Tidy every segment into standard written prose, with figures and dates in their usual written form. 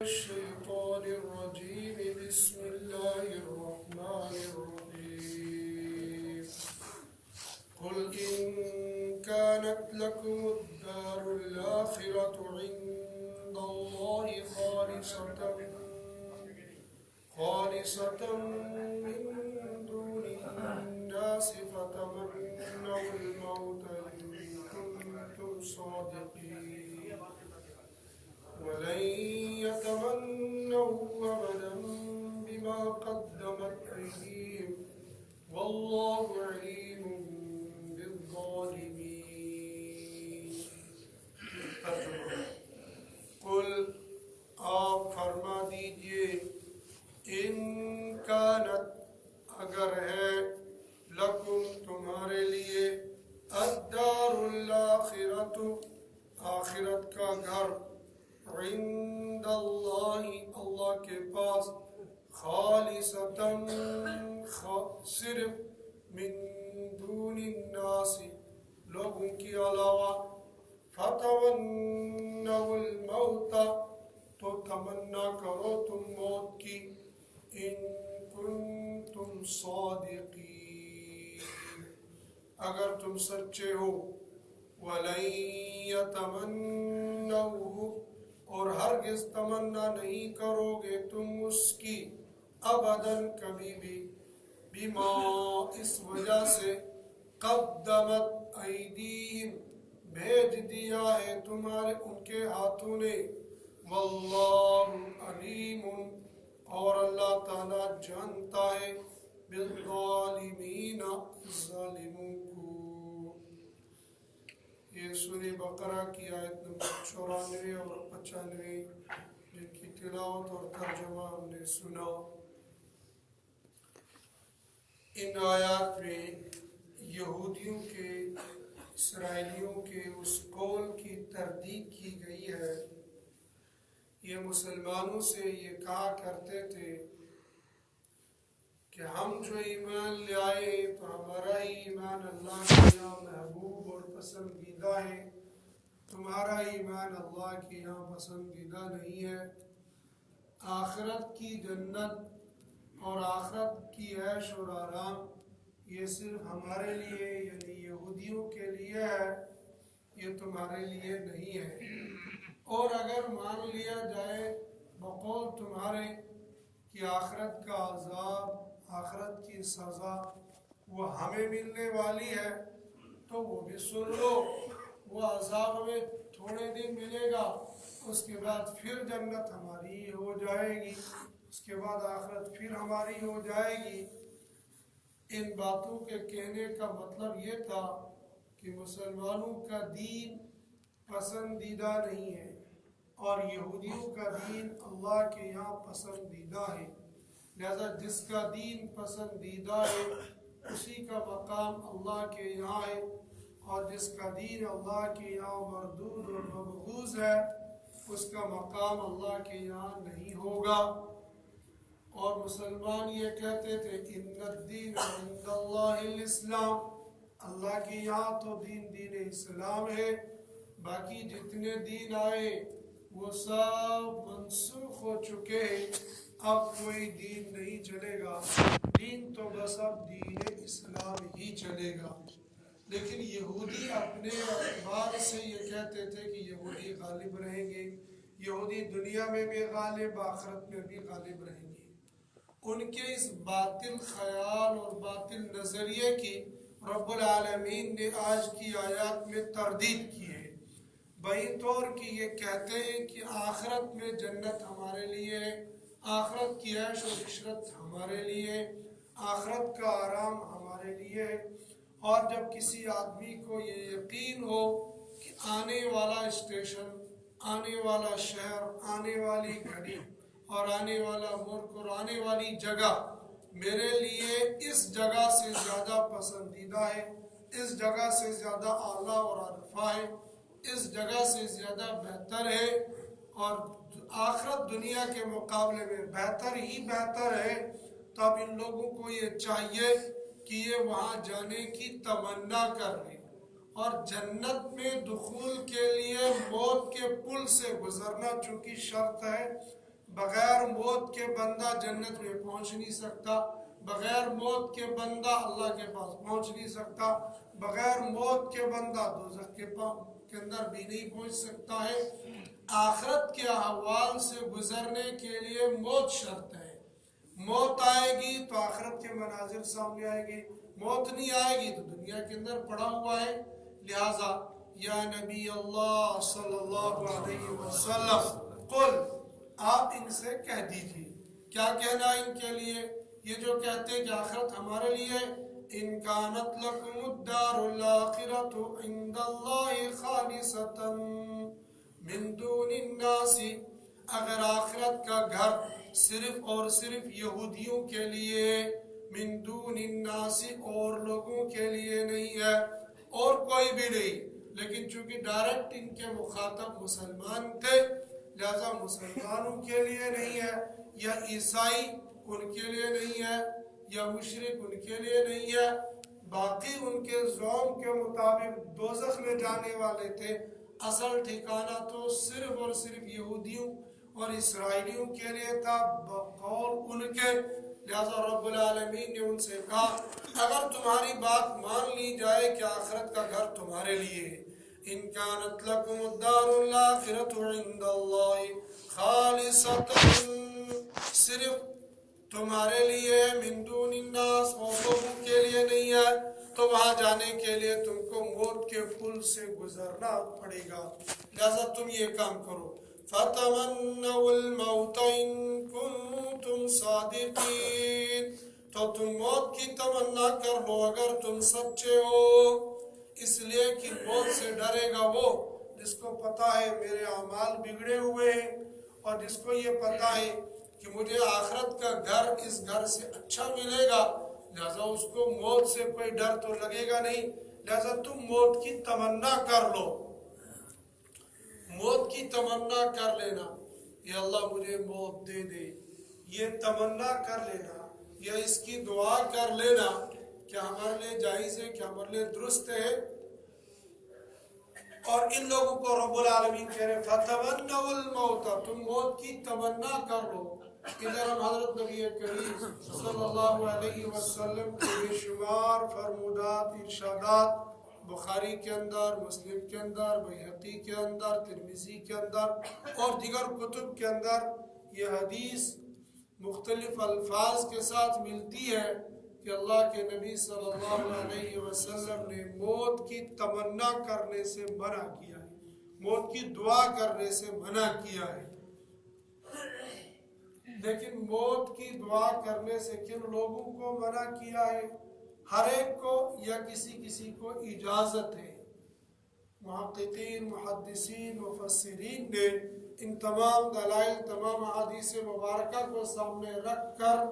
الشيطان الرجيم بسم الله الرحمن الرحيم قل إن كانت لكم الدار الآخرة عند الله خالصة من دون الناس فتمنوا الموت إن كنتم صادقين ولن يتمنوا أبدا بما قدمت أيديهم والله عليم بالظالمين. قل آپ فرما دیجئے ان کانت اگر ہے لکم تمہارے لیے الدار الاخرۃ آخرت کا گھر عند اللہ اللہ کے پاس خالصتاً صرف من دون الناس لوگوں کے علاوہ فتمنوا الموت تو تمنا کرو تم موت کی ان کنتم صادقین اگر تم سچے ہو وَلَن يَتَمَنَّوْهُ اور ہرگز تمنا نہیں کرو گے تم اس کی ابداً کبھی بھی بما اس وجہ سے قدمت ایدیہم بھیج دیا ہے تمہارے ان کے ہاتھوں نے واللہ علیم اور اللہ تعالیٰ جانتا ہے بالظالمین ظالموں کو. یہ سورہ بقرہ کی آیت نمبر 94 اور 95 جن کی تلاوت اور ترجمہ ہم نے سنا. ان آیات میں یہودیوں کے اسرائیلیوں کے اس قول کی تردید کی گئی ہے. یہ مسلمانوں سے یہ کہا کرتے تھے کہ ہم جو ایمان لے آئے تو ہمارا ہی ایمان اللہ کے یہاں محبوب اور پسندیدہ ہے، تمہارا ایمان اللہ کے یہاں پسندیدہ نہیں ہے. آخرت کی جنت اور آخرت کی عیش اور آرام یہ صرف ہمارے لیے یعنی یہودیوں کے لیے ہے، یہ تمہارے لیے نہیں ہے. اور اگر مان لیا جائے بقول تمہارے کہ آخرت کا عذاب آخرت کی سزا وہ ہمیں ملنے والی ہے تو وہ بھی سن لو. وہ عذاب میں تھوڑے دن ملے گا، اس کے بعد پھر جنت ہماری ہو جائے گی، اس کے بعد آخرت پھر ہماری ہو جائے گی. ان باتوں کے کہنے کا مطلب یہ تھا کہ مسلمانوں کا دین پسندیدہ نہیں ہے اور یہودیوں کا دین اللہ کے یہاں پسندیدہ ہے. لہذا جس کا دین پسندیدہ ہے اسی کا مقام اللہ کے یہاں ہے، اور جس کا دین اللہ کے یہاں مردود اور مبغوض ہے اس کا مقام اللہ کے یہاں نہیں ہوگا. اور مسلمان یہ کہتے تھے ان الدین عند اللہ الاسلام، اللہ کے یہاں تو دین اسلام ہے، باقی جتنے دین آئے وہ سب منسوخ ہو چکے ہیں، اب کوئی دین نہیں چلے گا، دین تو بس اب دین اسلام ہی چلے گا. لیکن یہودی اپنے اعتبار سے یہ کہتے تھے کہ یہودی غالب رہیں گے، یہودی دنیا میں بھی غالب آخرت میں بھی غالب رہیں گے. ان کے اس باطل خیال اور باطل نظریے کی رب العالمین نے آج کی آیات میں تردید کی ہے، بہین طور کی یہ کہتے ہیں کہ آخرت میں جنت ہمارے لیے ہے، آخرت کی عیش و عشرت ہمارے لیے، آخرت کا آرام ہمارے لیے ہے. اور جب کسی آدمی کو یہ یقین ہو کہ آنے والا اسٹیشن، آنے والا شہر، آنے والی گھڑی اور آنے والا ملک اور آنے والی جگہ میرے لیے اس جگہ سے زیادہ پسندیدہ ہے، اس جگہ سے زیادہ اعلیٰ اور عرفہ ہے، اس جگہ سے زیادہ بہتر ہے، اور آخرت دنیا کے مقابلے میں بہتر ہی بہتر ہے، تو اب ان لوگوں کو یہ چاہیے کہ یہ وہاں جانے کی تمنا کر لیں. اور جنت میں دخول کے لیے موت کے پل سے گزرنا چونکہ شرط ہے، بغیر موت کے بندہ جنت میں پہنچ نہیں سکتا، بغیر موت کے بندہ اللہ کے پاس پہنچ نہیں سکتا، بغیر موت کے بندہ دوزخ کے اندر بھی نہیں پہنچ سکتا ہے۔ آخرت کے احوال سے گزرنے کے لیے موت شرط ہے۔ موت آئے گی تو آخرت کے مناظر سامنے آئے گی، موت نہیں آئے گی تو دنیا کے اندر پڑا ہوا ہے۔ لہٰذا یا نبی اللہ صلی اللہ علیہ وسلم قل، آپ ان سے کہہ دیجیے، کیا کہنا ان کے لیے؟ یہ جو کہتے ہیں کہ آخرت ہمارے لیے، ان کانت لکم الدار الاخرۃ عند اللہ خالصۃ من دون الناس، اگر آخرت کا گھر صرف اور صرف یہودیوں کے لیے، من دون الناس اور لوگوں کے لیے نہیں ہے، اور کوئی بھی نہیں، لیکن چونکہ ڈائریکٹ ان کے مخاطب مسلمان تھے لہذا مسلمانوں کے لیے نہیں ہے، یا عیسائی ان کے لیے نہیں ہے، یا مشرک ان کے لیے نہیں ہے، باقی ان کے زعم کے مطابق دوزخ میں جانے والے تھے۔ اصل ٹھکانہ تو صرف اور صرف یہودیوں اور اسرائیلیوں کے لیے تھا بقول ان کے۔ لہذا رب العالمین نے ان سے کہا اگر تمہاری بات مان لی جائے کہ آخرت کا گھر تمہارے لیے ہے، ان کانت لکم الدار الاخرۃ عند اللہ خالصۃ، صرف تمہارے لیے، من دون الناس اور لوگوں کے لیے نہیں ہے، تو وہاں جانے کے لیے تم کو موت کے پل سے گزرنا پڑے گا۔ لہذا تم یہ کام کرو، فَتَمَنَّوُا الْمَوْتَ إِن كُنتُمْ صَادِقِينَ، تو تم موت کی تمنا کر لو اگر تم سچے ہو، اس لیے کہ موت سے ڈرے گا وہ جس کو پتا ہے میرے اعمال بگڑے ہوئے ہیں، اور جس کو یہ پتا ہے کہ مجھے آخرت کا گھر اس گھر سے اچھا ملے گا، لہذا اس کو موت سے کوئی ڈر تو لگے گا نہیں۔ لہذا تم موت کی تمنا کر لو، موت کی تمنا کر لینا، یا اللہ مجھے موت دے دے، یہ تمنا کر لینا، یا اس کی دعا کر لینا، کیا ہمارے لیے جائز ہے، کیا ہمارے لیے درست ہے؟ اور ان لوگوں کو رب العالمین کہہ رہے فَتَمَنَّوُا الْمَوْتَ، تم موت کی تمنا کر لو۔ ادھر ہم حضرت نبی کریم صلی اللہ علیہ وسلم کے بے شمار فرمودات، ارشادات بخاری کے اندر، مسلم کے اندر، بیہقی کے اندر، ترمذی کے اندر اور دیگر کتب کے اندر یہ حدیث مختلف الفاظ کے ساتھ ملتی ہے کہ اللہ کے نبی صلی اللہ علیہ وسلم نے موت کی تمنا کرنے سے منع کیا ہے، موت کی دعا کرنے سے منع کیا ہے۔ لیکن موت کی دعا کرنے سے کن لوگوں کو منع کیا ہے؟ ہر ایک کو یا کسی کسی کو اجازت ہے۔ محققین، محدثین، مفسرین نے ان تمام دلائل، تمام احادیث مبارکہ کو سامنے رکھ کر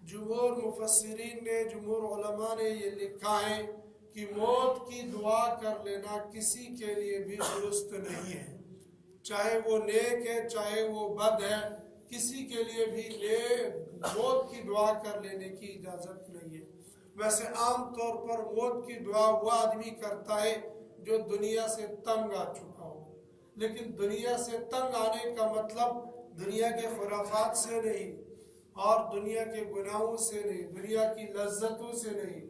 جمہور مفسرین نے، جمہور علماء نے یہ لکھا ہے کہ موت کی دعا کر لینا کسی کے لیے بھی درست نہیں ہے، چاہے وہ نیک ہے چاہے وہ بد ہے، کسی کے لیے بھی موت کی دعا کر لینے کی اجازت نہیں ہے۔ ویسے عام طور پر موت کی دعا وہ آدمی کرتا ہے جو دنیا سے تنگ آ چکا ہو، لیکن دنیا سے تنگ آنے کا مطلب دنیا کے خرافات سے نہیں، اور دنیا کے گناہوں سے نہیں، دنیا کی لذتوں سے نہیں،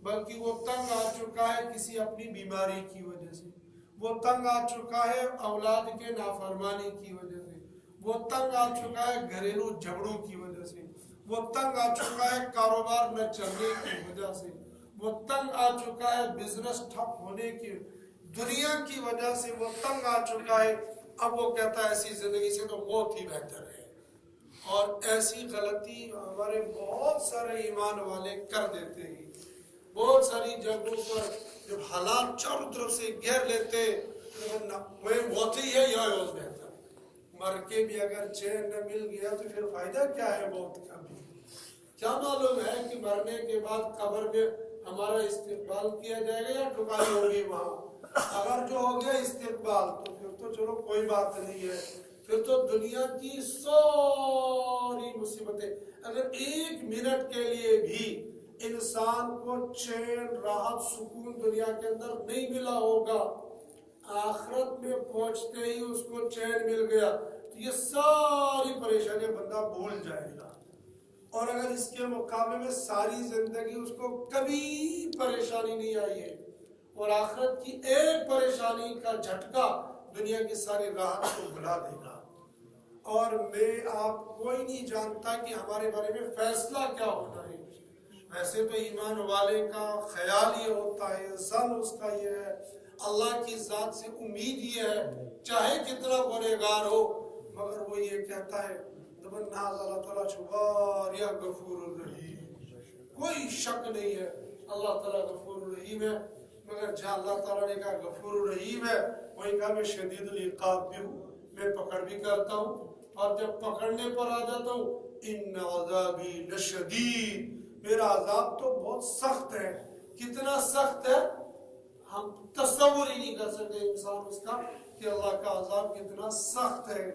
بلکہ وہ تنگ آ چکا ہے کسی اپنی بیماری کی وجہ سے، وہ تنگ آ چکا ہے اولاد کے نافرمانی کی وجہ سے، وہ تنگ آ چکا ہے گھریلو جھگڑوں کی وجہ سے، وہ تنگ آ چکا ہے کاروبار نہ چلنے کی وجہ سے، وہ تنگ آ چکا ہے بزنس ٹھپ ہونے کی، دنیا کی وجہ سے وہ تنگ آ چکا ہے۔ اب وہ کہتا ہے ایسی زندگی سے تو موت ہی بہتر ہے، اور ایسی غلطی ہمارے بہت سارے ایمان والے کر دیتے ہیں۔ بہت ساری جگہوں پر جب حالات چاروں طرف سے گھیر لیتے وہ موت ہی ہے یا بہتر، مر کے بھی اگر چین نہ مل گیا تو پھر فائدہ کیا ہے موت کا بھی؟ کیا معلوم ہے کہ مرنے کے بعد قبر میں ہمارا استقبال کیا جائے گا یا ٹھکائی ہوگی وہاں؟ اگر جو ہو گیا استقبال تو پھر تو چلو کوئی بات نہیں ہے، پھر تو دنیا کی ساری مصیبتیں، اگر ایک منٹ کے لیے بھی انسان کو چین، راحت، سکون دنیا کے اندر نہیں ملا ہوگا، آخرت میں پہنچتے ہی اس کو چین مل گیا تو یہ ساری پریشانیاں بندہ بھول جائے گا، اور اگر اس کے مقابلے میں ساری زندگی اس کو کبھی پریشانی نہیں آئی ہے اور آخرت کی ایک پریشانی کا جھٹکا دنیا کی ساری راحت کو بھلا دے گا۔ اور میں آپ کوئی نہیں جانتا کہ ہمارے بارے میں فیصلہ کیا ہونا ہے۔ ویسے تو ایمان والے کا خیال یہ ہوتا ہے، ظن اس کا یہ ہے، اللہ کی ذات سے امید یہ ہے چاہے کتنا گنہگار ہو مگر وہ یہ کہتا ہے تمنا اللہ تعالیٰ چھوار یا غفور الرحیم، کوئی شک نہیں ہے اللہ تعالیٰ غفور الرحیم ہے، مگر جہاں اللہ تعالیٰ نے کہا غفور الرحیم ہے وہیں کہا میں شدید العقاب بھی ہوں، میں پکڑ بھی کرتا ہوں، اور جب پکڑنے پر آ جاتا ہوں ان عذابی لشدید، میرا عذاب تو بہت سخت ہے۔ کتنا سخت ہے ہم تصور ہی نہیں کر سکتے انسان اس کا کہ اللہ کا عذاب کتنا سخت ہے۔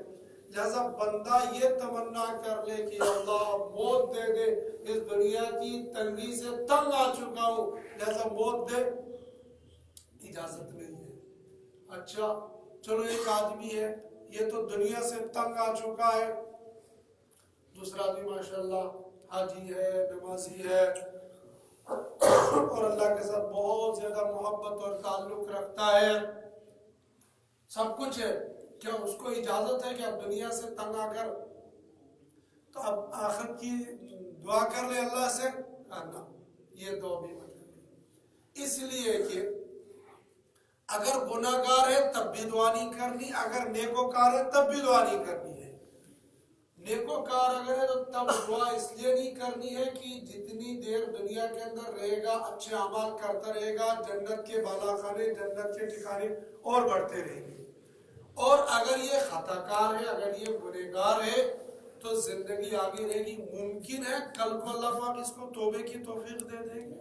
لہذا بندہ یہ تمنا کر لے کہ اللہ موت دے دے، اس دنیا کی تنگی سے تنگ آ چکا ہوں لہذا موت دے، اجازت نہیں ہے۔ اچھا چلو ایک آدمی ہے یہ تو دنیا سے تنگ آ چکا ہے، دوسرا آدمی ماشاءاللہ حاجی ہے، نمازی ہے اور اللہ کے ساتھ بہت زیادہ محبت اور تعلق رکھتا ہے، سب کچھ ہے، کیا اس کو اجازت ہے کہ اب دنیا سے تنگ آ کر تو اب آخرت کی دعا کر لے اللہ سے؟ نہ، یہ دعا بھی مت کرے، اس لیے کہ اگر گناہگار ہے تب بھی دعا نہیں کرنی، اگر نیکوکار ہے تب بھی دعا نہیں کرنی ہے۔ نیکوکار اگر ہے تو تب دعا اس لیے نہیں کرنی ہے کہ جتنی دیر دنیا کے اندر رہے گا اچھے اعمال کرتا رہے گا، جنت کے بالا خانے، جنت کے ٹھکانے اور بڑھتے رہیں گے، اور اگر یہ خطا کار ہے، اگر یہ گنہگار ہے تو زندگی آگے رہے گی، ممکن ہے کل کو اللہ پاک اس کو توبے کی توفیق دے دیں گے،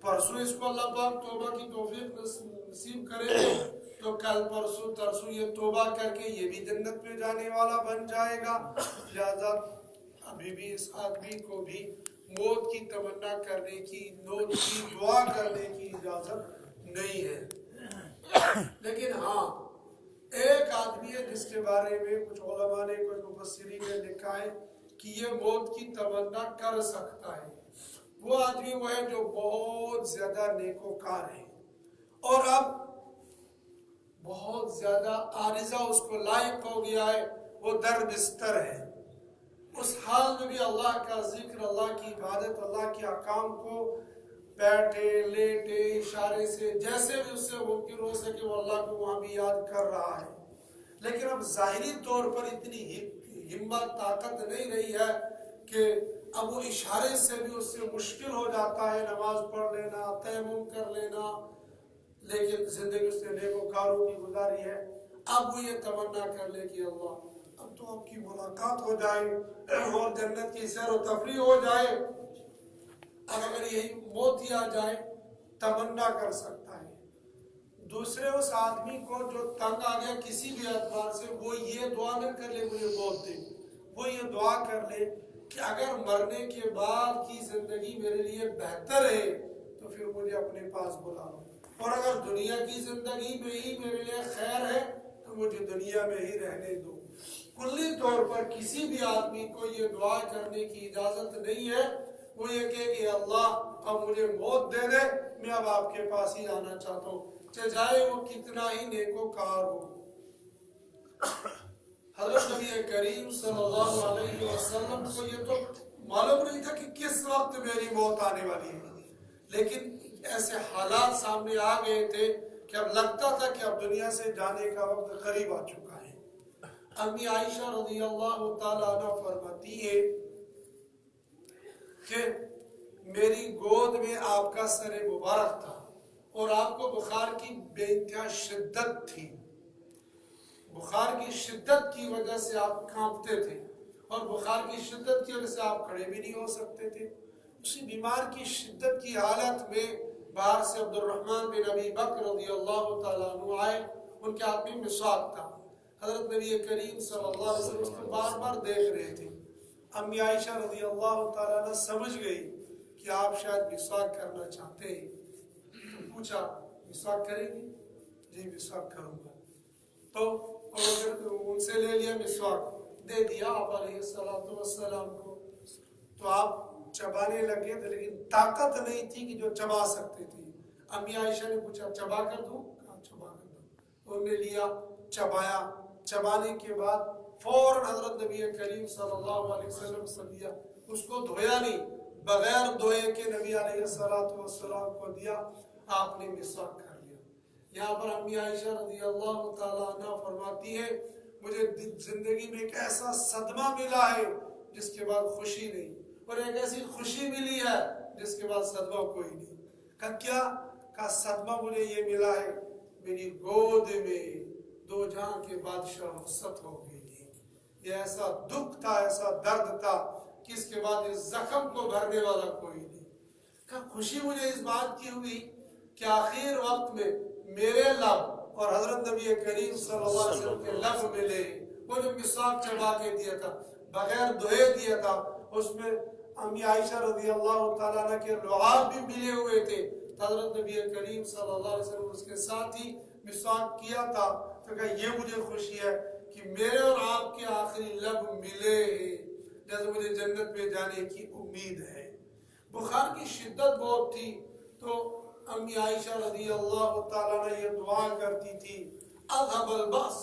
پرسوں اس کو اللہ پاک توبہ کی توفیق نصیب کرے گے تو کل پرسوں ترسوں یہ توبہ کر کے یہ بھی جنت میں جانے والا بن جائے گا۔ لہذا ابھی بھی اس آدمی کو بھی موت کی تمنا کرنے کی، موت کی دعا کرنے کی اجازت نہیں ہے۔ لیکن ہاں ایک آدمی ہے جس کے بارے میں کچھ علماء نے، کچھ مفسرین نے لکھا ہے کہ یہ موت کی تمنا کر سکتا ہے، وہ آدمی وہ ہے جو بہت زیادہ نیکوکار ہے اور اب بہت زیادہ عارضہ اس کو لائق ہو گیا ہے، وہ در بستر ہے، اس حال میں بھی اللہ کا ذکر، اللہ کی عبادت، اللہ کے احکام کو بیٹھے لیٹے اشارے سے جیسے بھی اس سے ممکن ہو سکے وہ اللہ کو وہاں بھی یاد کر رہا ہے، لیکن اب ظاہری طور پر اتنی ہمت طاقت نہیں رہی ہے کہ اب وہ اشارے سے بھی اس سے مشکل ہو جاتا ہے نماز پڑھ لینا، تیمم کر لینا، لیکن زندگی اس نے نیکوکاروں کی گزاری ہے۔ اب وہ یہ تمنا کر لے کہ اللہ اب تو آپ کی ملاقات ہو جائے اور جنت کی سیر و تفریح ہو جائے، اب اگر یہی موت ہی آ جائے تمنا کر سکتا ہے۔ دوسرے اس آدمی کو جو تنگ آ گیا کسی بھی اعتبار سے، وہ یہ دعا نہ کر لے مجھے موت دے، وہ یہ دعا کر لے کہ اگر مرنے کے بعد کی زندگی میرے لیے بہتر ہے تو پھر مجھے اپنے پاس بلا لو، اور اگر دنیا کی زندگی میں ہی میرے لیے خیر ہے تو مجھے دنیا میں ہی رہنے دو۔ کلی طور پر کسی بھی آدمی کو یہ دعا کرنے کی اجازت نہیں ہے، وہ یہ کہ اللہ اب مجھے موت دے دے، میں اب آپ کے پاس ہی آنا چاہتا ہوں، چاہے وہ کتنا ہی نیکوکار ہو۔ حضرت نبی کریم صلی اللہ علیہ وسلم کو یہ تو معلوم نہیں تھا کہ کس وقت میری موت آنے والی ہے، لیکن ایسے حالات سامنے آ گئے تھے کہ اب لگتا تھا کہ اب دنیا سے جانے کا وقت قریب آ چکا ہے۔ امی عائشہ رضی اللہ تعالیٰ عنہ فرماتی ہے کہ میری گود میں آپ کا سر مبارک تھا اور آپ کو بخار کی بے انتہا شدت تھی، بخار کی شدت کی وجہ سے آپ کانپتے تھے اور بخار کی شدت کی وجہ سے آپ کھڑے بھی نہیں ہو سکتے تھے۔ اسی بیمار کی شدت کی حالت میں باہر سے عبد الرحمن بن ابی بکر رضی اللہ تعالیٰ عنہ آئے، ان کے ہاتھ میں مسواک تھا، حضرت نبی کریم صلی اللہ علیہ وسلم اس کو بار بار دیکھ رہے تھے۔ امی عائشہ رضی اللہ تعالیٰ عنہ سمجھ گئی کہ آپ شاید مسواک کرنا چاہتے ہیں، تو پوچھا مسواک کریں گے؟ جی مسواک کروں گا، تو ان سے لے لیا مسواک، دے دیا آپ علیہ السلام کو، تو آپ چبانے لگے تھے، لیکن طاقت نہیں تھی کہ جو چبا سکتے تھے۔ امی عائشہ نے پوچھا چبا کر دوں؟ کہا چبا کر دو۔ انہوں نے لیا، چبایا، چبانے کے بعد فوراً حضرت نبی کریم صلی اللہ علیہ وسلم سے دیا، اس کو دھویا نہیں، بغیر دھوئے کے نبی علیہ السلام کو دیا، آپ نے مسواک کر لیا۔ یہاں پر امی عائشہ رضی اللہ تعالیٰ عنہ فرماتی ہے مجھے زندگی میں ایک ایسا صدمہ ملا ہے جس کے بعد خوشی نہیں، اور ایک ایسی خوشی ملی ہے جس کے بعد صدمہ کوئی نہیں۔ کہا کیا؟ کہا صدمہ مجھے یہ ملا ہے میری گود میں دو جہاں کے بادشاہ رخصت ہو گئی۔ یہ ایسا دکھ تھا، ایسا درد تھا کہ اس کے بعد اس زخم کو بھرنے والا کوئی نہیں۔ کہا خوشی مجھے اس بات کی ہوئی کہ آخر وقت میں میرے لب اور حضرت نبی کریم صلی اللہ علیہ وسلم کے لب ملے۔ وہ جو مسواک چبا کے دیا تھا، بغیر دھوئے دیا تھا، اس میں امی عائشہ رضی اللہ تعالیٰ عنہ کے لعاب بھی ملے ہوئے تھے، حضرت نبی کریم صلی اللہ علیہ وسلم اس کے ساتھ ہی مسواک کیا تھا۔ تو کہا یہ مجھے خوشی ہے کہ میرے اور آپ کے آخری لب ملے، جیسے مجھے جنت میں جانے کی امید ہے۔ بخار کی شدت بہت تھی، تو امی عائشہ رضی اللہ تعالیٰ عنہ یہ دعا کرتی تھی اذهب البأس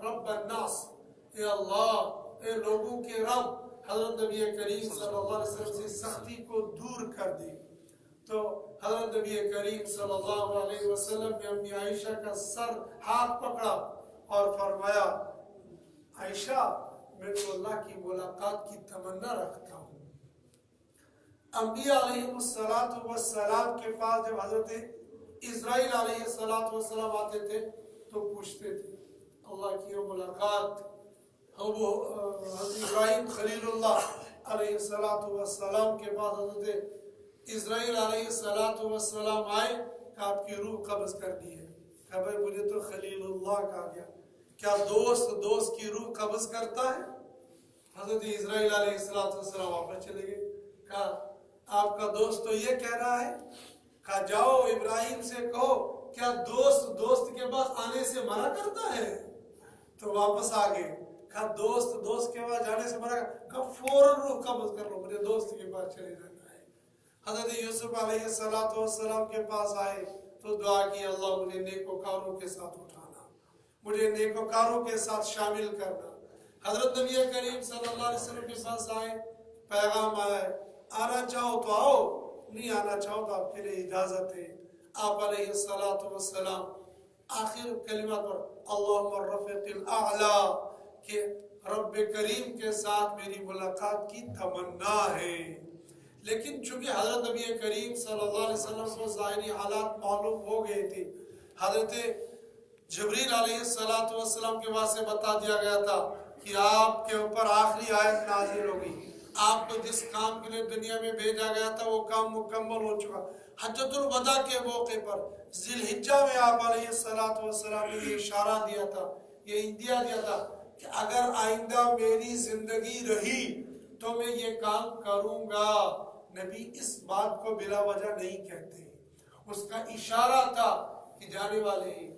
رب الناس، اے اللہ، اے لوگوں کے رب، حضرت نبی کریم صلی اللہ علیہ وسلم سے سختی کو دور کر دے۔ تو حضرت نبی کریم صلی اللہ علیہ وسلم نے امی عائشہ کا سر ہاتھ پکڑا اور فرمایا عائشہ میں تو اللہ کی ملاقات کی تمنا رکھتا ہوں۔ انبیاء علیہ السلام کے پاس جب حضرت اسرائیل علیہ السلام آتے تھے تو پوچھتے تھے اللہ کی ملاقات، حضرت ابراہیم خلیل اللہ علیہ السلام کے پاس حضرت اسرائیل علیہ السلام آئے کہ آپ کی روح قبض کر دی ہے۔ کہ بھائی مجھے تو خلیل اللہ کہا گیا، کیا دوست کی روح قبض کرتا ہے؟ حضرت اسرائیل علیہ السلام واپس چلے گئے۔ کہا آپ کا دوست تو یہ کہہ رہا ہے، کہا جاؤ ابراہیم سے کہو کیا دوست کے پاس آنے سے منع کرتا ہے؟ تو واپس آ گئے۔ کہا دوست کے پاس جانے سے منع کرتا، کہا فوراً روح قبض کر لو، مجھے دوست کے پاس چلے جانا ہے۔ حضرت یوسف علیہ السلام کے پاس آئے تو دعا کی اللہ مجھے نیکوکاروں کے ساتھ اٹھانا، مجھے نیکوکاروں کے ساتھ شامل کرنا۔ حضرت نبی کریم صلی اللہ علیہ وسلم کے پاس آئے، پیغام آیا ہے آنا چاہو تو آؤ، نہیں آنا چاہو تو آپ کے لیے اجازت ہے۔ آپ علیہ السلام آخر کلمہ پر اللہم الرفیق الاعلی کہ رب کریم کے ساتھ میری ملاقات کی تمنا ہے۔ لیکن چونکہ حضرت نبی کریم صلی اللہ علیہ وسلم کو ظاہری حالات معلوم ہو گئے تھے، حضرت جبریل علیہ السلام کے واسطے بتا دیا گیا تھا کہ آپ کے اوپر آخری آیت نازل ہوگی، آپ کو جس کام کے لیے دنیا میں بھیجا گیا تھا وہ کام مکمل ہو چکا۔ حجۃ الوداع کے موقع پر ذی الحجہ میں آپ علیہ السلام نے یہ اشارہ دیا تھا، یہ اندیا دیا تھا کہ اگر آئندہ میری زندگی رہی تو میں یہ کام کروں گا۔ نبی اس بات کو بلا وجہ نہیں کہتے، اس کا اشارہ تھا کہ جانے والے ہیں۔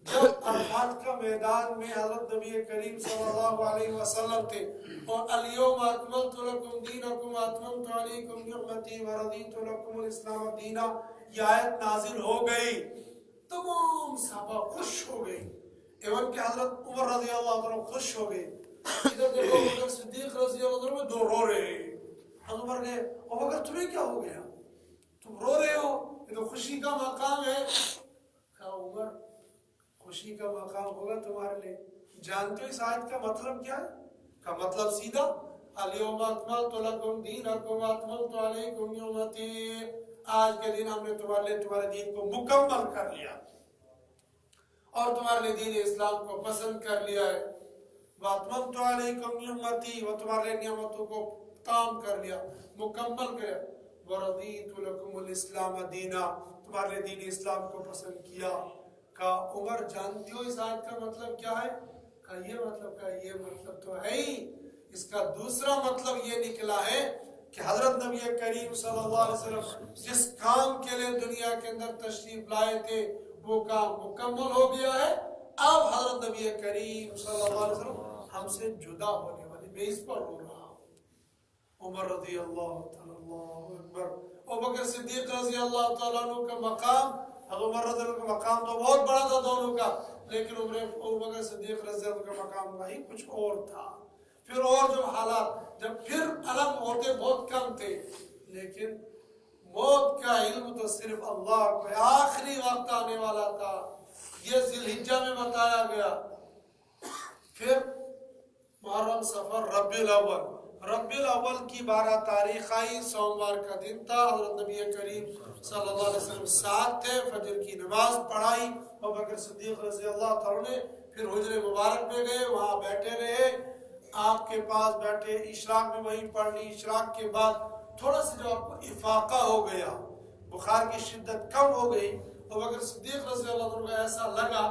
جب عرفات کا میدان میں حضرت نبی کریم صلی اللہ علیہ وسلم تھے اور الیوم اکملت لکم دینکم واتممت علیکم نعمتی ورضیت لکم الاسلام دینا، یہ آیت نازل ہو گئی، تمام صحابہ خوش ہو گئے، ایون کہ حضرت عمر رضی اللہ عنہ خوش ہو گئے۔ ادھر دیکھو ابوبکر صدیق رضی اللہ عنہ دو رو رہے ہیں۔ حضرت عمر نے ابوبکر تمہیں کیا ہو گیا، تم رو رہے ہو، یہ تو خوشی کا مقام ہے۔ کہا عمر خوشی کا مقام ہوگا تمہارے لیے، جانتے ہو اس آیت کا مطلب کیا ہے؟ کا مطلب سیدھا الیوم اکملت لکم دینکم واتممت علیکم نعمتی، آج کے دن ہم نے تمہارے دین کو مکمل کر لیا اور تمہارے لیے دین اسلام کو پسند کر لیا ہے۔ واتممت علیکم نعمتی، وہ تمہارے نعمتوں کو تام کر لیا، مکمل کر لیا۔ ورضیت لکم الاسلام دینا، تمہارے لیے دین اسلام کو پسند کیا۔ کہا عمر جانتے ہو اس آیت کا مطلب کیا ہے؟ کہا یہ مطلب تو ہے ہی، اس کا دوسرا مطلب یہ نکلا ہے کہ حضرت نبی کریم صلی اللہ علیہ وسلم جس کام کے لیے دنیا کے اندر تشریف لائے تھے وہ کام مکمل ہو گیا ہے۔ اب حضرت نبی کریم صلی اللہ علیہ وسلم ہم سے جدا ہونے والی، میں اس پر رو رہا ہوں۔ عمر رضی اللہ تعالیٰ، اللہ اکبر، ابوبکر صدیق رضی اللہ تعالیٰ عنہ کا مقام، عمر رضی اللہ کا مقام تو بہت بڑا تھا دونوں کا، لیکن ابوبکر صدیق رضی اللہ کا مقام وہی کچھ اور تھا۔ پھر اور جو حالات، جب پھر الگ ہوتے بہت کم تھے، لیکن موت کا علم تو صرف اللہ کو، آخری وقت آنے والا تھا، یہ ذی الحجہ میں بتایا گیا۔ پھر محرم، صفر، ربیع الاول کی 12 تاریخ آئی، سوموار کا دن تھا، حضرت نبی کریم صلی اللہ علیہ وسلم ساتھ تھے، فجر کی نماز پڑھائی، ابوبکر صدیق رضی اللہ تعالیٰ نے، پھر حجر مبارک میں گئے، وہاں بیٹھے رہے، آپ کے پاس بیٹھے، اشراق میں وہیں پڑھ لی، اشراق کے بعد تھوڑا سا جو آپ کو افاقہ ہو گیا، بخار کی شدت کم ہو گئی، ابوبکر صدیق رضی اللہ عنہ کو ایسا لگا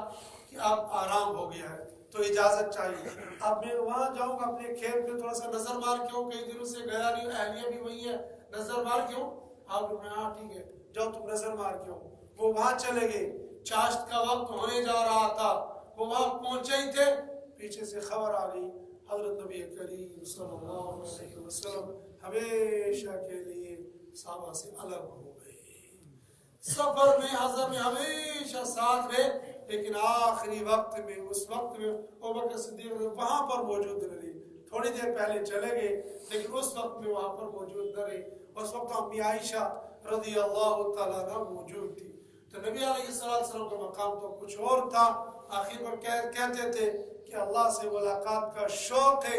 کہ اب آرام ہو گیا ہے تو اجازت چاہیے، اب میں وہاں جاؤں گا اپنے کھیت میں تھوڑا سا نظر مار کے ہوں، کئی دنوں سے گیا نہیں، اہلیہ بھی وہی ہے، نظر مار کے ہوں۔ آپ نے ہاں ٹھیک ہے جاؤ تم نظر مار کے ہوں۔ وہ وہاں چلے گئے، چاشت کا وقت ہونے جا رہا تھا، وہ وہاں پہنچے ہی تھے، پیچھے سے خبر آ گئی، حضرت نبی کریم صلی اللہ علیہ وسلم ہمیشہ کے لیے صحابہ سے الگ ہو گئے۔ سفر میں، حضر میں ہمیشہ ساتھ رہے، لیکن آخری وقت میں، اس وقت میں ابوبکر صدیق وہاں پر موجود نہ رہے، تھوڑی دیر پہلے چلے گئے، لیکن اس وقت میں وہاں پر موجود نہ رہے، اس وقت امی عائشہ رضی اللہ تعالیٰ عنہ موجود تھی۔ تو نبی علیہ السلام کا مقام تو کچھ اور تھا، آخر پر کہتے تھے کہ اللہ سے ملاقات کا شوق ہے،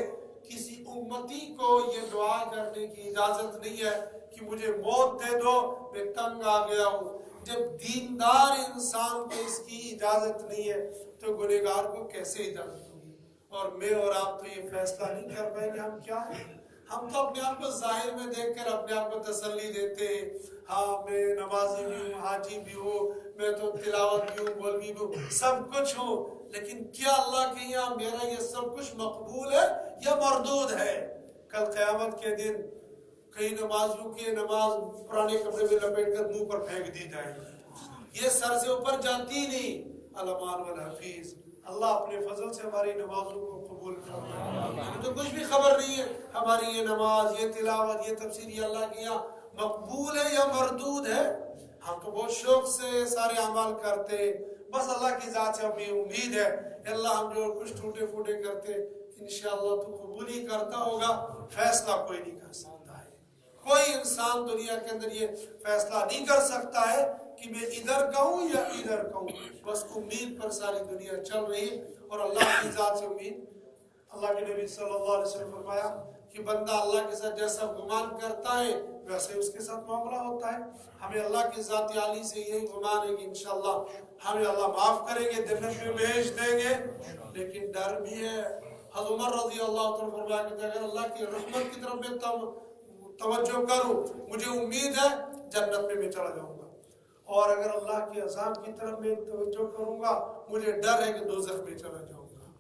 کسی امتی کو یہ دعا کرنے کی اجازت نہیں ہے کہ مجھے موت دے دو، میں تنگ آ گیا ہوں۔ جب دیندار انسان کو اس کی اجازت نہیں ہے تو گنہگار کو کیسے اجازت ہوگی؟ اور میں اور آپ تو یہ فیصلہ نہیں کر پائیں گے ہم کیا ہیں۔ ہم تو اپنے آپ کو ظاہر میں دیکھ کر اپنے آپ کو تسلی دیتے ہیں، ہاں میں نمازی بھی ہوں، حاجی بھی ہوں، میں تو تلاوت بھی ہوں، مولوی بھی ہوں، سب کچھ ہوں، لیکن کیا اللہ کے یہاں میرا یہ سب کچھ مقبول ہے یا مردود ہے؟ کل قیامت کے دن کئی نمازیوں کی نماز پرانے کپڑے میں لپیٹ کر منہ پر پھینک دی جائے گی، یہ سر سے اوپر جاتی نہیں۔ علمان والحفیظ، اللہ اپنے فضل سے ہماری نمازوں کو قبول فرمائے۔ ہمیں تو کچھ بھی خبر نہیں ہے ہماری یہ نماز، یہ تلاوت، یہ تفسیر، یہ اللہ کے یہاں مقبول ہے یا مردود ہے۔ ہم تو بہت شوق سے سارے اعمال کرتے، بس اللہ کی ذات سے ہمیں امید ہے اللہ ہم جو کچھ ٹوٹے پھوٹے کرتے انشاءاللہ تو قبول ہی کرتا ہوگا۔ فیصلہ کوئی نہیں کر سکتا ہے، کوئی انسان دنیا کے اندر یہ فیصلہ نہیں کر سکتا ہے کہ میں ادھر کہوں یا ادھر کہوں، بس امید پر ساری دنیا چل رہی، اور اللہ کی ذات سے امید۔ اللہ کے نبی صلی اللہ علیہ وسلم فرمایا کہ بندہ اللہ کے ساتھ جیسا گمان کرتا ہے ویسے اس کے ساتھ معاملہ ہوتا ہے۔ ہمیں اللہ کی ذات عالی سے یہی گمان ہے کہ انشاءاللہ ہمیں اللہ معاف کریں گے، جنت میں بھیج دیں گے، لیکن ڈر بھی ہے۔ حضرت عمر رضی اللہ عنہ فرمایا کہ اگر اللہ کی رحمت کی طرف میں توجہ کروں، مجھے امید ہے جنت میں چلا جاؤں گا، اور اگر اللہ کے عذاب کی طرف میں توجہ کروں گا مجھے ڈر ہے کہ دوزخ میں چلا جاؤں گا۔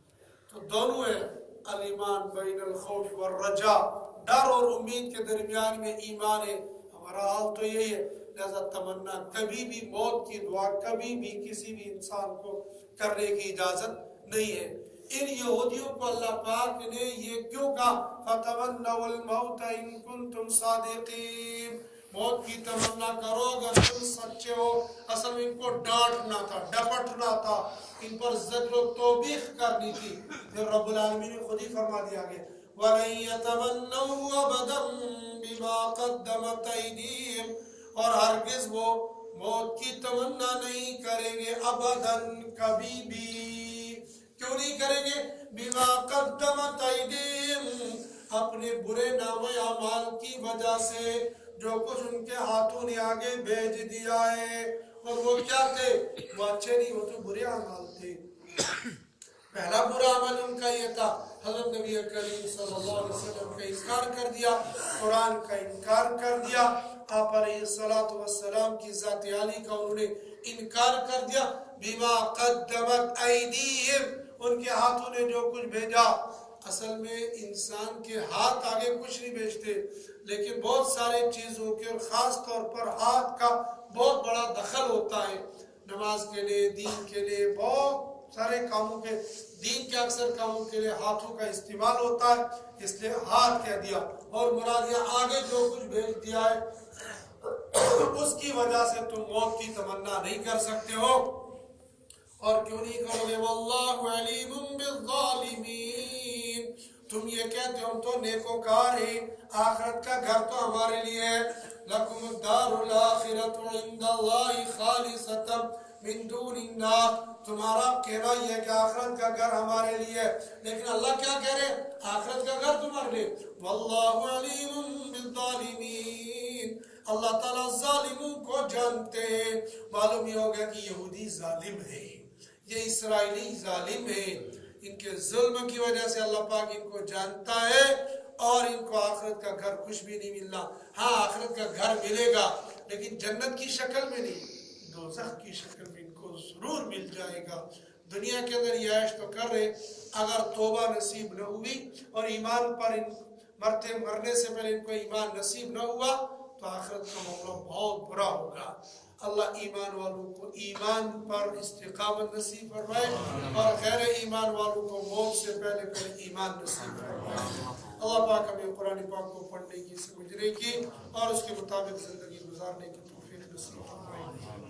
تو دونوں ہے، الایمان بین الخوف والرجاء، ڈر اور امید کے درمیان میں ایمان ہے۔ ہمارا حال تو یہی ہے، لہذا تمنا کبھی بھی، موت کی دعا کبھی بھی کسی بھی انسان کو کرنے کی اجازت نہیں ہے۔ ان یہودیوں کو اللہ پاک نے یہ کیوں کہا فَتَمَنَّوُا الْمَوْتَ إِن كُنتُمْ صَادِقِينَ، موت کی تمنا کرو اگر تم سچے ہو۔ اصل میں ان کو ڈانٹنا تھا، ڈپٹنا تھا، ان پر زجر و توبیخ کرنی تھی، پھر رب العالمین نے خود ہی فرما دیا آگے وَلَن يَتَمَنَّوْا أَبَدًا بِمَا قَدَّمَتْ أَيْدِيهِمْ، اور ہرگز وہ موت کی تمنا نہیں کریں گے ابداً، کبھی بھی۔ کیوں نہیں کریں گے؟ بِمَا قَدَّمَتْ أَيْدِيهِمْ، اپنے برے نام اعمال کی وجہ سے، جو کچھ ان کے ہاتھوں نے آگے بھیج دیا ہے۔ اور وہ کیا تھے؟ وہ اچھے نہیں، وہ تو برے اعمال تھے۔ پہلا برا عمل ان کا یہ تھا، حضرت نبی کریم صلی اللہ علیہ وسلم کا انکار کر دیا، قرآن کا انکار کر دیا، آپ علیہ السلام کی ذات عالی کا انہوں نے انکار کر دیا۔ بما قدمت ایدیہم، ان کے ہاتھوں نے جو کچھ بھیجا۔ اصل میں انسان کے ہاتھ آگے کچھ نہیں بھیجتے، لیکن بہت سارے چیزوں کے اور خاص طور پر ہاتھ کا بہت بڑا دخل ہوتا ہے، نماز کے لیے، دین کے لیے، بہت سارے کاموں کے دین کے اکثر کاموں کے لیے ہاتھوں کا استعمال ہوتا ہے، اس لیے ہاتھ کہہ دیا، اور مراد یہ آگے جو کچھ بھیج دیا ہے اس کی وجہ سے تم موت کی تمنا نہیں کر سکتے ہو، اور کیوں نہیں کرو گے؟ واللہ علیم بالظالمین، تم یہ کہتے ہو ہم تو نیکوکار ہیں، آخرت کا گھر تو ہمارے لیے ہے، لکم الدار الاخرۃ عند اللہ خالصۃ من دون الناس، تمہارا کہنا یہ ہے کہ آخرت کا گھر ہمارے لیے ہے، لیکن اللہ کیا کہہ رہے ہیں؟ آخرت کا گھر تمہارے لیے، واللہ علیم بالظالمین، اللہ تعالیٰ ظالموں کو جانتے ہیں۔ معلوم یہ ہوگا کہ یہودی ظالم ہے، یہ اسرائیلی ظالم ہے، ان کے ظلم کی وجہ سے اللہ پاک ان کو جانتا ہے، اور ان کو آخرت کا گھر کچھ بھی نہیں ملنا۔ ہاں آخرت کا گھر ملے گا لیکن جنت کی شکل میں نہیں، دوزخ کی شکل میں ان کو ضرور مل جائے گا۔ دنیا کے اندر یہ عیش تو کر رہے، اگر توبہ نصیب نہ ہوئی اور ایمان پر مرنے سے پہلے ان کو ایمان نصیب نہ ہوا تو آخرت کا معاملہ بہت برا ہوگا۔ اللہ ایمان والوں کو ایمان پر استقامت نصیب فرمائے، اور غیر ایمان والوں کو موت سے پہلے ایمان نصیب فرمائے۔ اللہ پاک ہمیں قرآن پاک کو پڑھنے کی، سمجھنے کی اور اس کے مطابق زندگی گزارنے کی توفیق نصیب فرمائے۔